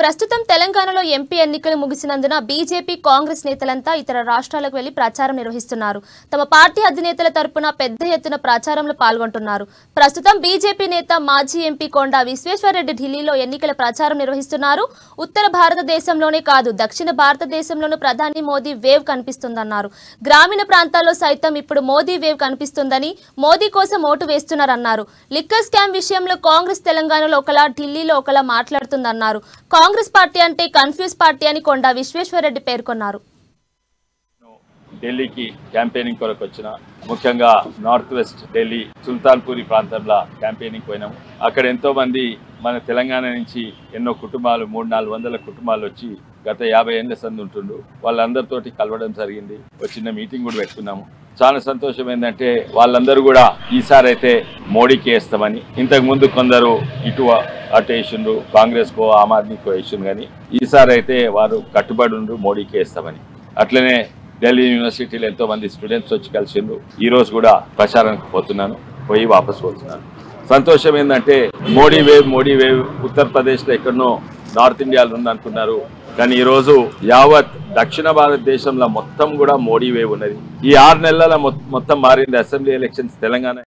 ప్రస్తుతం తెలంగాణలో ఎంపీ ఎన్నికలు ముగిసినందున బీజేపీ కాంగ్రెస్ నేతలంతా ఇతర రాష్ట్రాలకు వెళ్లి ప్రచారం నిర్వహిస్తున్నారు. తమ పార్టీ అధినేతల తరపున పెద్ద ఎత్తున ప్రచారంలో పాల్గొంటున్నారు. ప్రస్తుతం బీజేపీ నేత మాజీ ఎంపీ కొండా విశ్వేశ్వరరెడ్డి ఢిల్లీలో ఎన్నికల ప్రచారం నిర్వహిస్తున్నారు. ఉత్తర భారతదేశంలోనే కాదు దక్షిణ భారతదేశంలోనూ ప్రధాని మోదీ వేవ్ కనిపిస్తుందన్నారు. గ్రామీణ ప్రాంతాల్లో సైతం ఇప్పుడు మోదీ వేవ్ కనిపిస్తుందని, మోదీ కోసం ఓటు వేస్తున్నారన్నారు. లిక్కర్ స్కామ్ విషయంలో కాంగ్రెస్ తెలంగాణలో ఒకలా, ఢిల్లీలో ఒకలా మాట్లాడుతుందన్నారు. కాంగ్రెస్ పార్టీ అంటే కన్ఫ్యూజ్ పార్టీ అని కొండా విశ్వేశ్వరరెడ్డి పేర్కొన్నారు. ఢిల్లీకి క్యాంపెయినింగ్ కొరకు వచ్చిన ముఖ్యంగా నార్త్ వెస్ట్ ఢిల్లీ సుల్తాన్పూరి ప్రాంతంలో క్యాంపెయినింగ్ పోయినాము. అక్కడ ఎంతో మంది మన తెలంగాణ నుంచి ఎన్నో కుటుంబాలు 300-400 కుటుంబాలు వచ్చి గత 50 ఏళ్ల సంది ఉంటుండ్రు. వాళ్ళందరితోటి కలవడం జరిగింది. ఒక చిన్న మీటింగ్ కూడా పెట్టుకున్నాము. చాలా సంతోషం ఏంటంటే వాళ్ళందరూ కూడా ఈసారి అయితే మోడీకి వేస్తామని, ఇంతకు ముందు కొందరు ఇటు అటు వేసిండ్రు, కాంగ్రెస్కో ఆమ్ ఆద్మీకో వేసిండ్రు, కానీ ఈసారి అయితే వారు కట్టుబడి ఉండ్రు మోడీకి వేస్తామని. అట్లనే ఢిల్లీ యూనివర్సిటీలో ఎంతో మంది స్టూడెంట్స్ వచ్చి కలిసిండ్రు. ఈ రోజు కూడా ప్రచారానికి పోతున్నాను, పోయి వాపసు పోతున్నాను. సంతోషం ఏంటంటే మోడీ వేవ్ ఉత్తరప్రదేశ్లో ఎక్కడనో నార్త్ ఇండియాలో ఉందనుకున్నారు, కానీ ఈరోజు యావత్ దక్షిణ భారతదేశంలో మొత్తం కూడా మోడీ వేవ్ ఉన్నది. ఈ 6 నెలల మొత్తం మారింది. Assembly elections Telangana